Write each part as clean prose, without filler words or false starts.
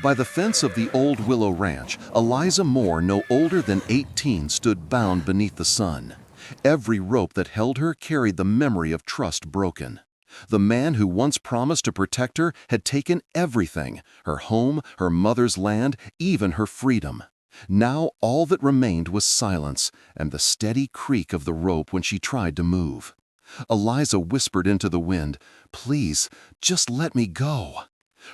By the fence of the old Willow Ranch, Eliza Moore, no older than 18, stood bound beneath the sun. Every rope that held her carried the memory of trust broken. The man who once promised to protect her had taken everything, her home, her mother's land, even her freedom. Now all that remained was silence and the steady creak of the rope when she tried to move. Eliza whispered into the wind, "Please, just let me go."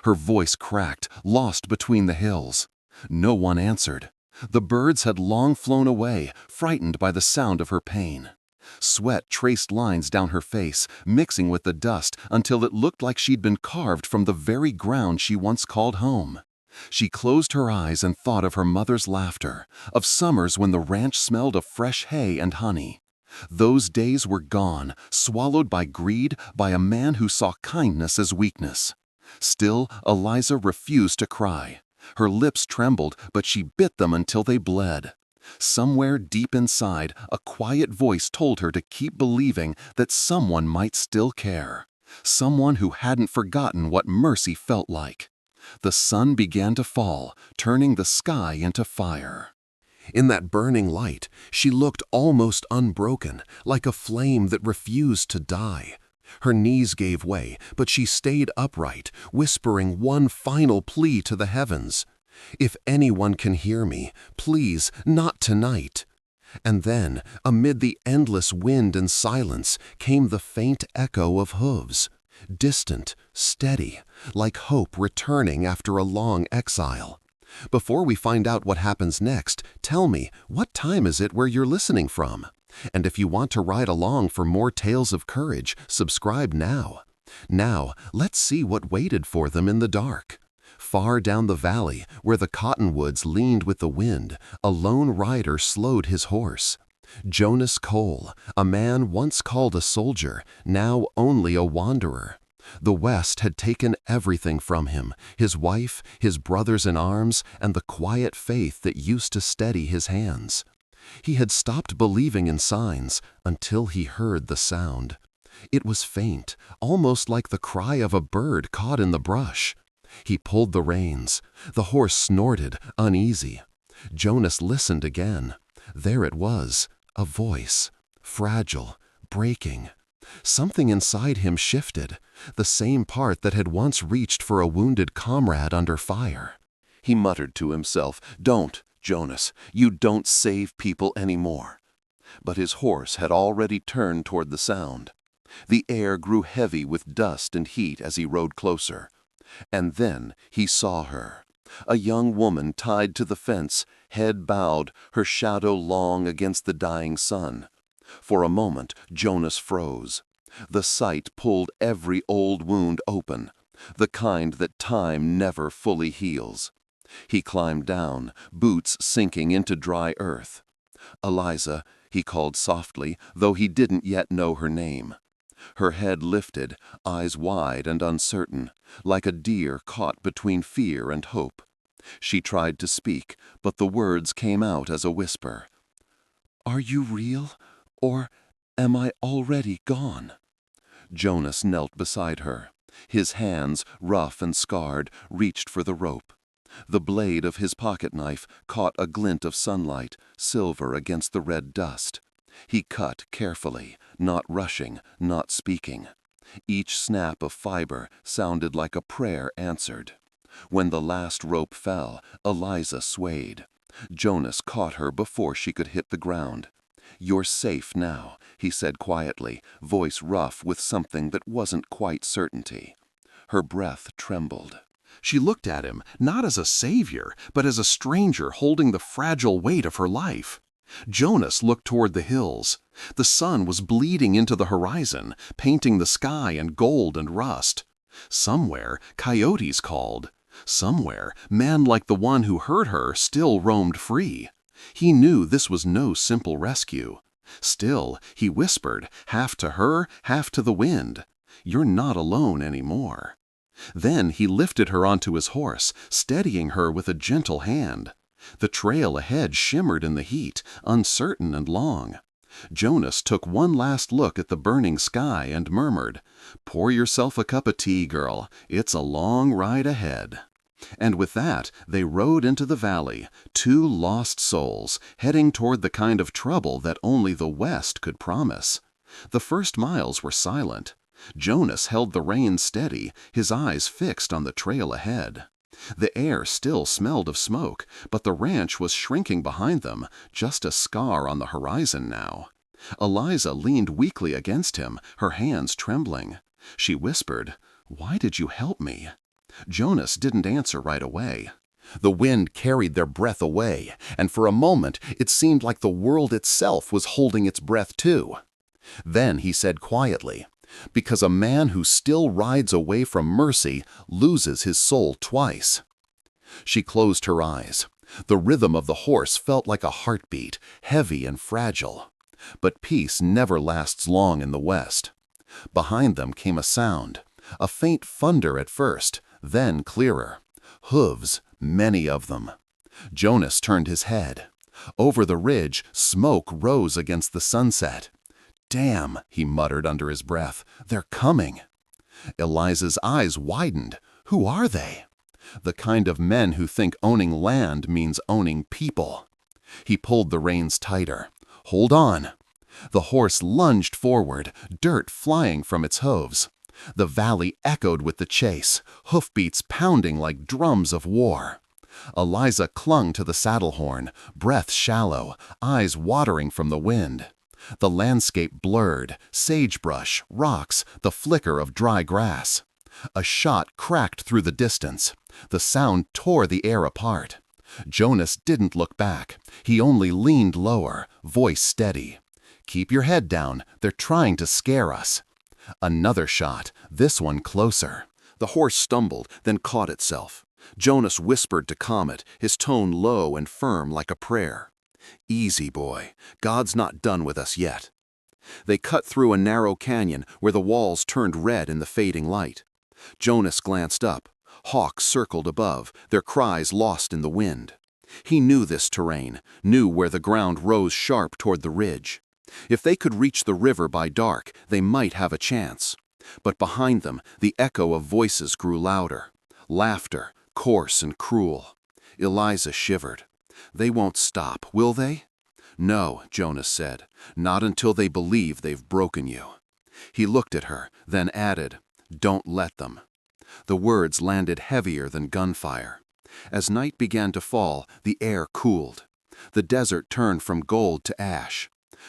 Her voice cracked, lost between the hills. No one answered. The birds had long flown away, frightened by the sound of her pain. Sweat traced lines down her face, mixing with the dust until it looked like she'd been carved from the very ground she once called home. She closed her eyes and thought of her mother's laughter, of summers when the ranch smelled of fresh hay and honey. Those days were gone, swallowed by greed, by a man who saw kindness as weakness. Still, Eliza refused to cry. Her lips trembled, but she bit them until they bled. Somewhere deep inside, a quiet voice told her to keep believing that someone might still care. Someone who hadn't forgotten what mercy felt like. The sun began to fall, turning the sky into fire. In that burning light, she looked almost unbroken, like a flame that refused to die. Her knees gave way, but she stayed upright, whispering one final plea to the heavens. "If anyone can hear me, please, not tonight." And then, amid the endless wind and silence, came the faint echo of hooves. Distant, steady, like hope returning after a long exile. Before we find out what happens next, tell me, what time is it where you're listening from? And if you want to ride along for more tales of courage, subscribe now. Now, let's see what waited for them in the dark. Far down the valley, where the cottonwoods leaned with the wind, a lone rider slowed his horse. Jonas Cole, a man once called a soldier, now only a wanderer. The West had taken everything from him, his wife, his brothers in arms, and the quiet faith that used to steady his hands. He had stopped believing in signs until he heard the sound. It was faint, almost like the cry of a bird caught in the brush. He pulled the reins. The horse snorted, uneasy. Jonas listened again. There it was, a voice, fragile, breaking. Something inside him shifted, the same part that had once reached for a wounded comrade under fire. He muttered to himself, "Don't, Jonas, you don't save people anymore." But his horse had already turned toward the sound. The air grew heavy with dust and heat as he rode closer. And then he saw her, a young woman tied to the fence, head bowed, her shadow long against the dying sun. For a moment, Jonas froze. The sight pulled every old wound open, the kind that time never fully heals. He climbed down, boots sinking into dry earth. "Eliza," he called softly, though he didn't yet know her name. Her head lifted, eyes wide and uncertain, like a deer caught between fear and hope. She tried to speak, but the words came out as a whisper. "Are you real, or am I already gone?" Jonas knelt beside her. His hands, rough and scarred, reached for the rope. The blade of his pocket knife caught a glint of sunlight, silver against the red dust. He cut carefully, not rushing, not speaking. Each snap of fiber sounded like a prayer answered. When the last rope fell, Eliza swayed. Jonas caught her before she could hit the ground. "You're safe now," he said quietly, voice rough with something that wasn't quite certainty. Her breath trembled. She looked at him, not as a savior, but as a stranger holding the fragile weight of her life. Jonas looked toward the hills. The sun was bleeding into the horizon, painting the sky in gold and rust. Somewhere, coyotes called. Somewhere, men like the one who hurt her still roamed free. He knew this was no simple rescue. Still, he whispered, half to her, half to the wind, "You're not alone anymore." Then he lifted her onto his horse, steadying her with a gentle hand. The trail ahead shimmered in the heat, uncertain and long. Jonas took one last look at the burning sky and murmured, "Pour yourself a cup of tea, girl. It's a long ride ahead." And with that, they rode into the valley, two lost souls, heading toward the kind of trouble that only the West could promise. The first miles were silent. Jonas held the reins steady, his eyes fixed on the trail ahead. The air still smelled of smoke, but the ranch was shrinking behind them, just a scar on the horizon now. Eliza leaned weakly against him, her hands trembling. She whispered, "Why did you help me?" Jonas didn't answer right away. The wind carried their breath away, and for a moment it seemed like the world itself was holding its breath too. Then he said quietly, "Because a man who still rides away from mercy loses his soul twice." She closed her eyes. The rhythm of the horse felt like a heartbeat, heavy and fragile. But peace never lasts long in the West. Behind them came a sound, a faint thunder at first, then clearer. Hooves, many of them. Jonas turned his head. Over the ridge, smoke rose against the sunset. "Damn," he muttered under his breath, "they're coming." Eliza's eyes widened. Who are they? The kind of men who think owning land means owning people. He pulled the reins tighter. "Hold on." The horse lunged forward, dirt flying from its hooves. The valley echoed with the chase, hoofbeats pounding like drums of war. Eliza clung to the saddle horn, breath shallow, eyes watering from the wind. The landscape blurred, sagebrush, rocks, the flicker of dry grass. A shot cracked through the distance. The sound tore the air apart. Jonas didn't look back. He only leaned lower, voice steady. "Keep your head down. They're trying to scare us." Another shot, this one closer. The horse stumbled, then caught itself. Jonas whispered to calm it, his tone low and firm like a prayer. "Easy, boy. God's not done with us yet." They cut through a narrow canyon where the walls turned red in the fading light. Jonas glanced up. Hawks circled above, their cries lost in the wind. He knew this terrain, knew where the ground rose sharp toward the ridge. If they could reach the river by dark, they might have a chance. But behind them, the echo of voices grew louder. Laughter, coarse and cruel. Eliza shivered. "They won't stop, will they?" "No," Jonas said, "not until they believe they've broken you." He looked at her, then added, "Don't let them." The words landed heavier than gunfire. As night began to fall, the air cooled. The desert turned from gold to ash.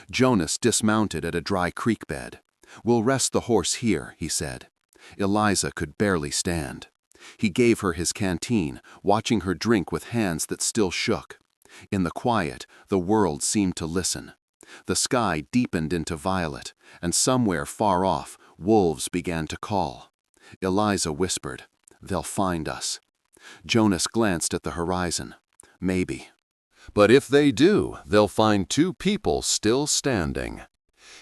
Jonas dismounted at a dry creek bed. "We'll rest the horse here," he said. Eliza could barely stand. He gave her his canteen, watching her drink with hands that still shook. In the quiet, the world seemed to listen. The sky deepened into violet, and somewhere far off, wolves began to call. Eliza whispered, "They'll find us." Jonas glanced at the horizon. Maybe. But if they do, they'll find two people still standing.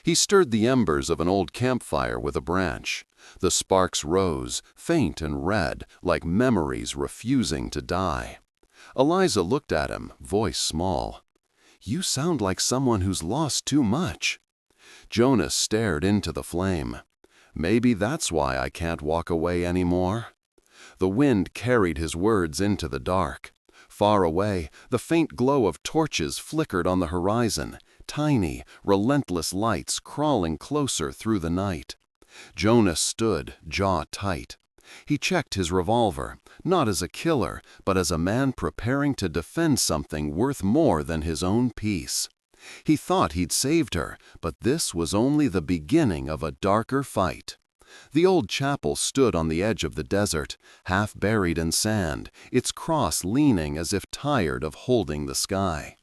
He stirred the embers of an old campfire with a branch. The sparks rose, faint and red, like memories refusing to die. Eliza looked at him, voice small. "You sound like someone who's lost too much." Jonas stared into the flame. "Maybe that's why I can't walk away anymore." The wind carried his words into the dark. Far away, the faint glow of torches flickered on the horizon, tiny, relentless lights crawling closer through the night. Jonas stood, jaw tight. He checked his revolver, not as a killer, but as a man preparing to defend something worth more than his own peace. He thought he'd saved her, but this was only the beginning of a darker fight. The old chapel stood on the edge of the desert, half buried in sand, its cross leaning as if tired of holding the sky.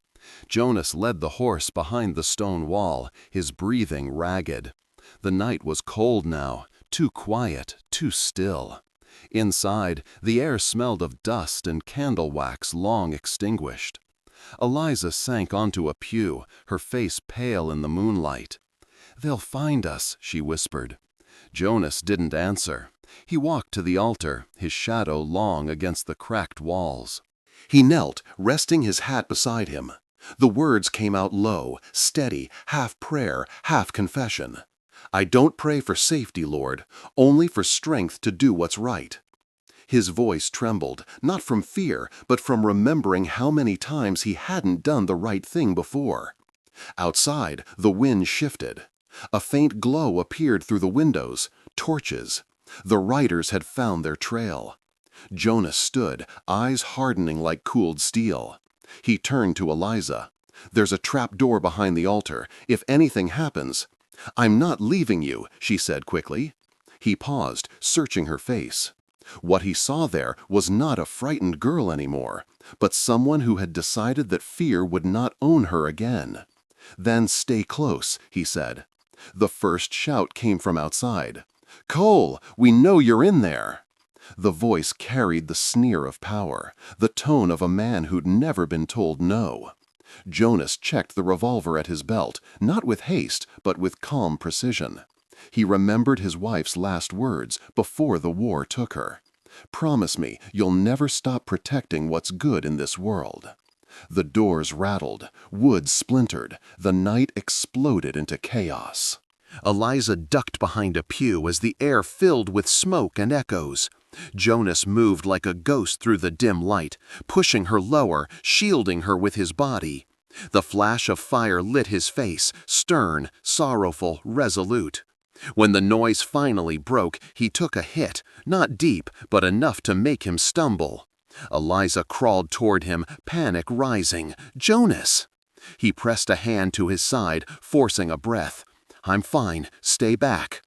Jonas led the horse behind the stone wall, his breathing ragged. The night was cold now, too quiet, too still. Inside, the air smelled of dust and candle wax long extinguished. Eliza sank onto a pew, her face pale in the moonlight. "They'll find us," she whispered. Jonas didn't answer. He walked to the altar, his shadow long against the cracked walls. He knelt, resting his hat beside him. The words came out low, steady, half prayer, half confession. "I don't pray for safety, Lord, only for strength to do what's right." His voice trembled, not from fear, but from remembering how many times he hadn't done the right thing before. Outside, the wind shifted. A faint glow appeared through the windows, torches. The riders had found their trail. Jonas stood, eyes hardening like cooled steel. He turned to Eliza. "There's a trap door behind the altar. If anything happens—" "I'm not leaving you," she said quickly. He paused, searching her face. What he saw there was not a frightened girl anymore, but someone who had decided that fear would not own her again. "Then stay close," he said. The first shout came from outside. "Cole, we know you're in there!" The voice carried the sneer of power, the tone of a man who'd never been told no. Jonas checked the revolver at his belt, not with haste, but with calm precision. He remembered his wife's last words before the war took her. "Promise me you'll never stop protecting what's good in this world." The doors rattled, wood splintered, the night exploded into chaos. Eliza ducked behind a pew as the air filled with smoke and echoes. Jonas moved like a ghost through the dim light, pushing her lower, shielding her with his body. The flash of fire lit his face, stern, sorrowful, resolute. When the noise finally broke, he took a hit, not deep, but enough to make him stumble. Eliza crawled toward him, panic rising. "Jonas!" He pressed a hand to his side, forcing a breath. "I'm fine. Stay back."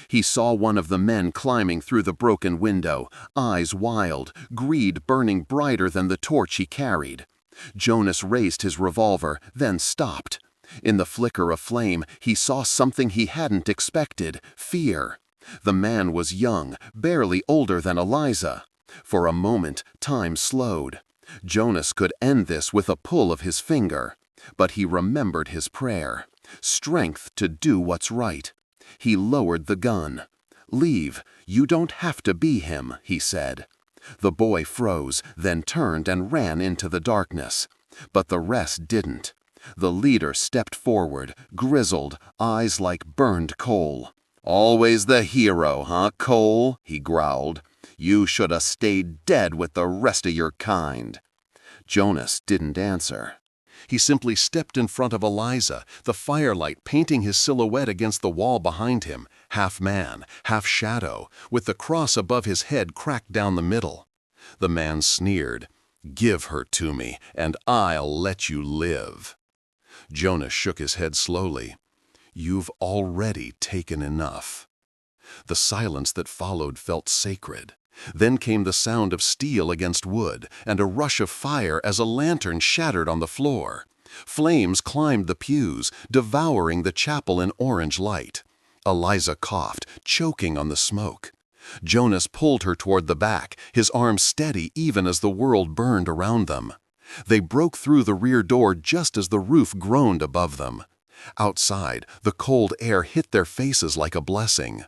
He saw one of the men climbing through the broken window, eyes wild, greed burning brighter than the torch he carried. Jonas raised his revolver, then stopped. In the flicker of flame, he saw something he hadn't expected: fear. The man was young, barely older than Eliza. For a moment, time slowed. Jonas could end this with a pull of his finger. But he remembered his prayer. Strength to do what's right. He lowered the gun. "Leave. You don't have to be him," he said. The boy froze, then turned and ran into the darkness. But the rest didn't. The leader stepped forward, grizzled, eyes like burned coal. "Always the hero, huh, Cole?" he growled. "You should have stayed dead with the rest of your kind." Jonas didn't answer. He simply stepped in front of Eliza, the firelight painting his silhouette against the wall behind him, half man, half shadow, with the cross above his head cracked down the middle. The man sneered. "Give her to me, and I'll let you live." Jonas shook his head slowly. "You've already taken enough." The silence that followed felt sacred. Then came the sound of steel against wood, and a rush of fire as a lantern shattered on the floor. Flames climbed the pews, devouring the chapel in orange light. Eliza coughed, choking on the smoke. Jonas pulled her toward the back, his arms steady even as the world burned around them. They broke through the rear door just as the roof groaned above them. Outside, the cold air hit their faces like a blessing.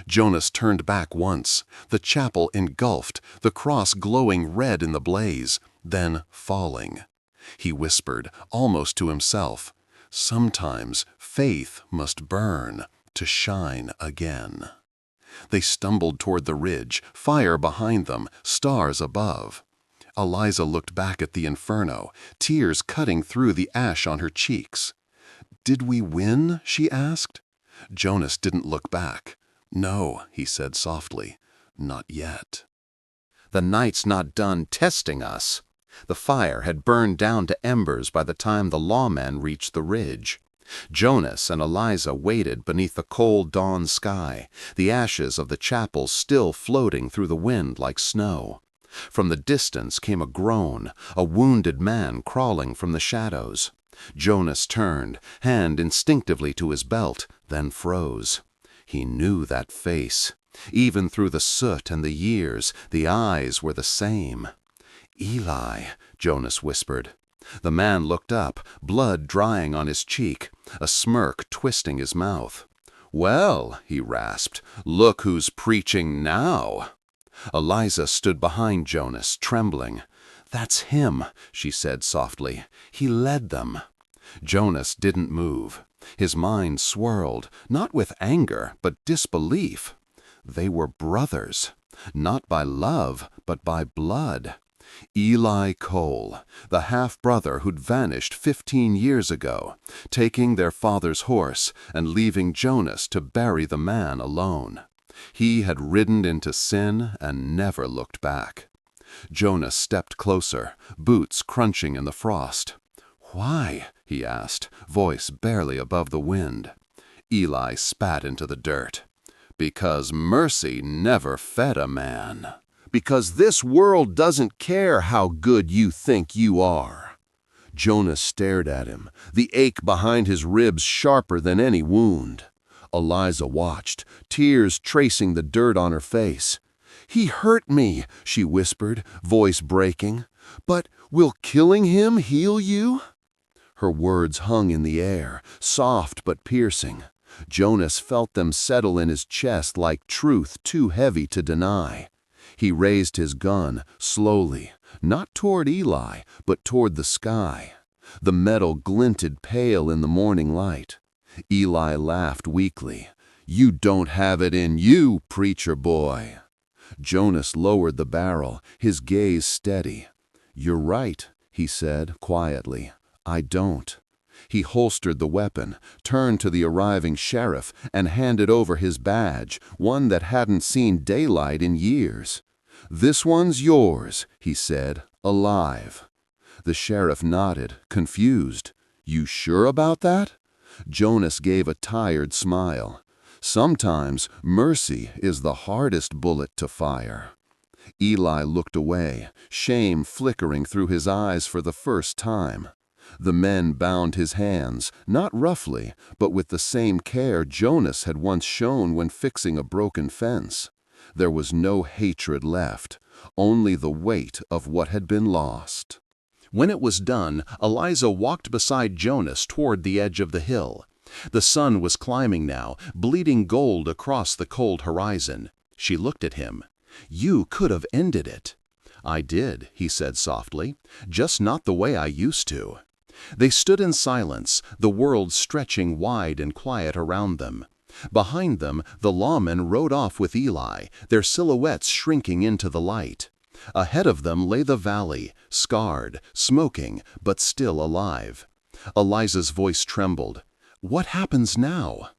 Jonas turned back once, the chapel engulfed, the cross glowing red in the blaze, then falling. He whispered, almost to himself, "Sometimes faith must burn to shine again." They stumbled toward the ridge, fire behind them, stars above. Eliza looked back at the inferno, tears cutting through the ash on her cheeks. "Did we win?" she asked. Jonas didn't look back. "No," he said softly, "not yet." "The night's not done testing us." The fire had burned down to embers by the time the lawmen reached the ridge. Jonas and Eliza waited beneath the cold dawn sky, the ashes of the chapel still floating through the wind like snow. From the distance came a groan, a wounded man crawling from the shadows. Jonas turned, hand instinctively to his belt, then froze. He knew that face. Even through the soot and the years, the eyes were the same. "Eli," Jonas whispered. The man looked up, blood drying on his cheek, a smirk twisting his mouth. "Well," he rasped, "look who's preaching now." Eliza stood behind Jonas, trembling. "That's him," she said softly. "He led them." Jonas didn't move. His mind swirled, not with anger, but disbelief. They were brothers. Not by love, but by blood. Eli Cole, the half-brother who'd vanished 15 years ago, taking their father's horse and leaving Jonas to bury the man alone. He had ridden into sin and never looked back. Jonas stepped closer, boots crunching in the frost. "Why?" he asked, voice barely above the wind. Eli spat into the dirt. "Because mercy never fed a man. Because this world doesn't care how good you think you are." Jonas stared at him, the ache behind his ribs sharper than any wound. Eliza watched, tears tracing the dirt on her face. "He hurt me," she whispered, voice breaking. "But will killing him heal you?" Her words hung in the air, soft but piercing. Jonas felt them settle in his chest like truth too heavy to deny. He raised his gun, slowly, not toward Eli, but toward the sky. The metal glinted pale in the morning light. Eli laughed weakly. "You don't have it in you, preacher boy." Jonas lowered the barrel, his gaze steady. "You're right," he said quietly. "I don't." He holstered the weapon, turned to the arriving sheriff, and handed over his badge, one that hadn't seen daylight in years. "This one's yours," he said, "alive." The sheriff nodded, confused. "You sure about that?" Jonas gave a tired smile. "Sometimes mercy is the hardest bullet to fire." Eli looked away, shame flickering through his eyes for the first time. The men bound his hands, not roughly, but with the same care Jonas had once shown when fixing a broken fence. There was no hatred left, only the weight of what had been lost. When it was done, Eliza walked beside Jonas toward the edge of the hill. The sun was climbing now, bleeding gold across the cold horizon. She looked at him. "You could have ended it." "I did," he said softly, "just not the way I used to." They stood in silence, the world stretching wide and quiet around them. Behind them, the lawmen rode off with Eli, their silhouettes shrinking into the light. Ahead of them lay the valley, scarred, smoking, but still alive. Eliza's voice trembled. "What happens now?"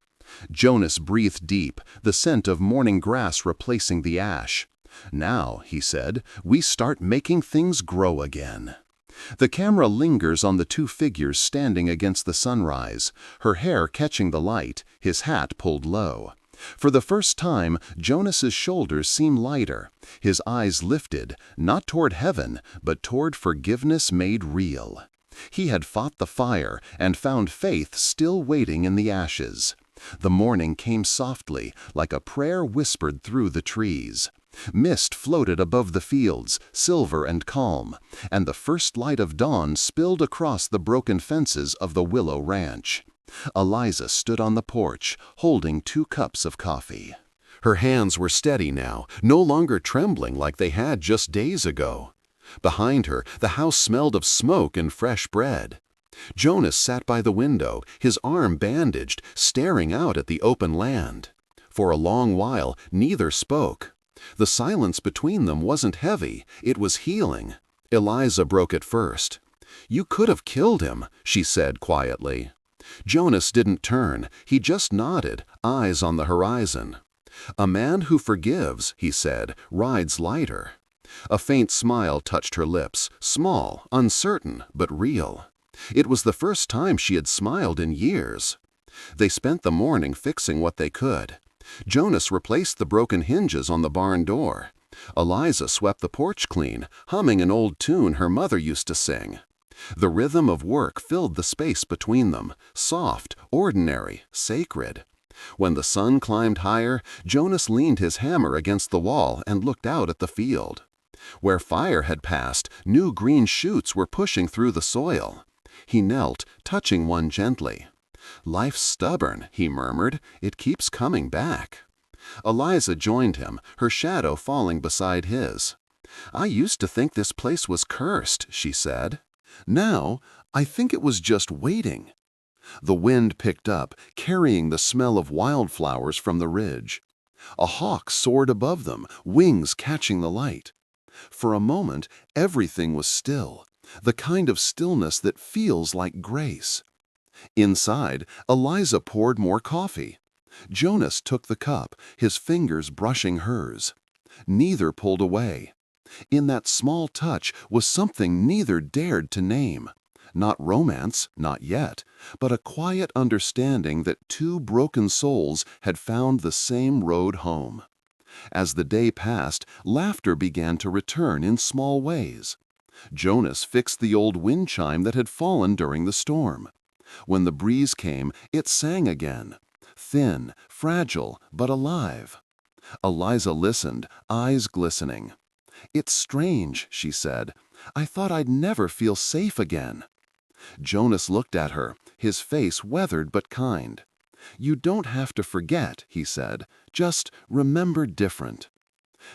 Jonas breathed deep, the scent of morning grass replacing the ash. "Now," he said, "we start making things grow again." The camera lingers on the two figures standing against the sunrise, her hair catching the light, his hat pulled low. For the first time, Jonas's shoulders seem lighter, his eyes lifted, not toward heaven, but toward forgiveness made real. He had fought the fire and found faith still waiting in the ashes. The morning came softly, like a prayer whispered through the trees. Mist floated above the fields, silver and calm, and the first light of dawn spilled across the broken fences of the Willow Ranch. Eliza stood on the porch, holding 2 cups of coffee. Her hands were steady now, no longer trembling like they had just days ago. Behind her, the house smelled of smoke and fresh bread. Jonas sat by the window, his arm bandaged, staring out at the open land. For a long while, neither spoke. The silence between them wasn't heavy, it was healing. Eliza broke it first. "You could have killed him," she said quietly. Jonas didn't turn, he just nodded, eyes on the horizon. "A man who forgives," he said, "rides lighter." A faint smile touched her lips, small, uncertain, but real. It was the first time she had smiled in years. They spent the morning fixing what they could. Jonas replaced the broken hinges on the barn door. Eliza swept the porch clean, humming an old tune her mother used to sing. The rhythm of work filled the space between them, soft, ordinary, sacred. When the sun climbed higher, Jonas leaned his hammer against the wall and looked out at the field. Where fire had passed, new green shoots were pushing through the soil. He knelt, touching one gently. "Life's stubborn," he murmured. "It keeps coming back." Eliza joined him, her shadow falling beside his. "I used to think this place was cursed," she said. "Now, I think it was just waiting." The wind picked up, carrying the smell of wildflowers from the ridge. A hawk soared above them, wings catching the light. For a moment, everything was still, the kind of stillness that feels like grace. Inside, Eliza poured more coffee. Jonas took the cup, his fingers brushing hers. Neither pulled away. In that small touch was something neither dared to name. Not romance, not yet, but a quiet understanding that two broken souls had found the same road home. As the day passed, laughter began to return in small ways. Jonas fixed the old wind chime that had fallen during the storm. When the breeze came, it sang again, thin, fragile, but alive. Eliza listened, eyes glistening. "It's strange," she said. "I thought I'd never feel safe again." Jonas looked at her, his face weathered but kind. "You don't have to forget," he said. "Just remember different."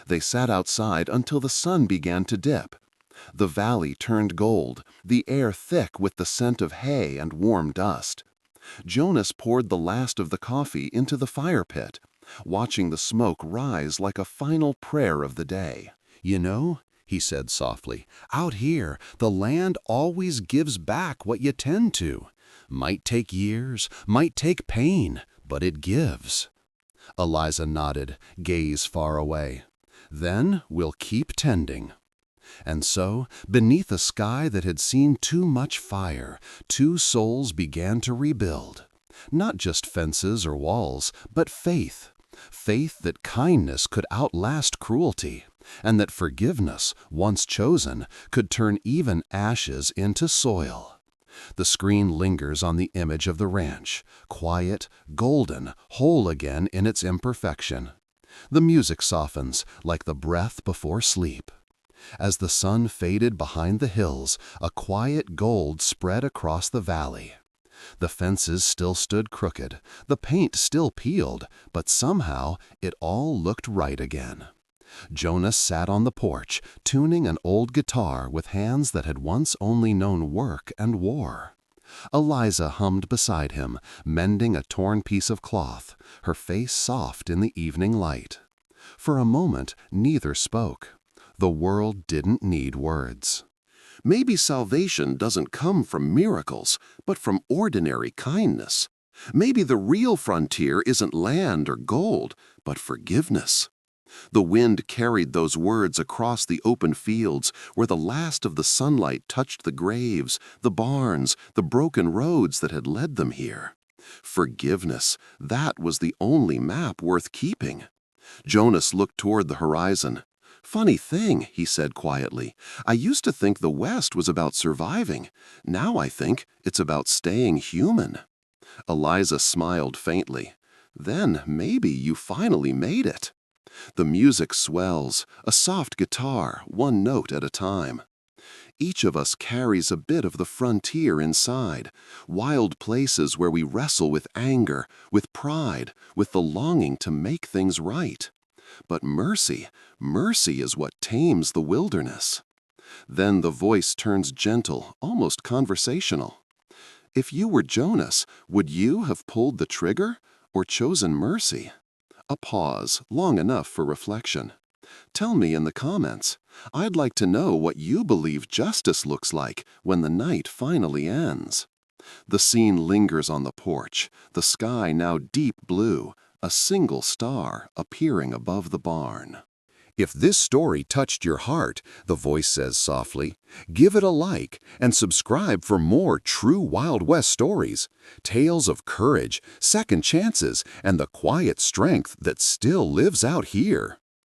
They sat outside until the sun began to dip. The valley turned gold, the air thick with the scent of hay and warm dust. Jonas poured the last of the coffee into the fire pit, watching the smoke rise like a final prayer of the day. "You know," he said softly, "out here, the land always gives back what you tend to. Might take years, might take pain, but it gives." Eliza nodded, gaze far away. "Then we'll keep tending." And so, beneath a sky that had seen too much fire, two souls began to rebuild. Not just fences or walls, but faith. Faith that kindness could outlast cruelty, and that forgiveness, once chosen, could turn even ashes into soil. The screen lingers on the image of the ranch, quiet, golden, whole again in its imperfection. The music softens, like the breath before sleep. As the sun faded behind the hills, a quiet gold spread across the valley. The fences still stood crooked, the paint still peeled, but somehow it all looked right again. Jonas sat on the porch, tuning an old guitar with hands that had once only known work and war. Eliza hummed beside him, mending a torn piece of cloth, her face soft in the evening light. For a moment, neither spoke. The world didn't need words. Maybe salvation doesn't come from miracles, but from ordinary kindness. Maybe the real frontier isn't land or gold, but forgiveness. The wind carried those words across the open fields where the last of the sunlight touched the graves, the barns, the broken roads that had led them here. Forgiveness, that was the only map worth keeping. Jonas looked toward the horizon. "Funny thing," he said quietly. "I used to think the West was about surviving. Now I think it's about staying human." Eliza smiled faintly. "Then maybe you finally made it." The music swells, a soft guitar, one note at a time. Each of us carries a bit of the frontier inside, wild places where we wrestle with anger, with pride, with the longing to make things right. But mercy is what tames the wilderness. Then the voice turns gentle, almost conversational. "If you were Jonas, would you have pulled the trigger or chosen mercy?" A pause, long enough for reflection. Tell me in the comments. I'd like to know what you believe justice looks like when the night finally ends. The scene lingers on the porch, the sky now deep blue, a single star appearing above the barn. If this story touched your heart, the voice says softly, give it a like and subscribe for more true Wild West stories, tales of courage, second chances, and the quiet strength that still lives out here.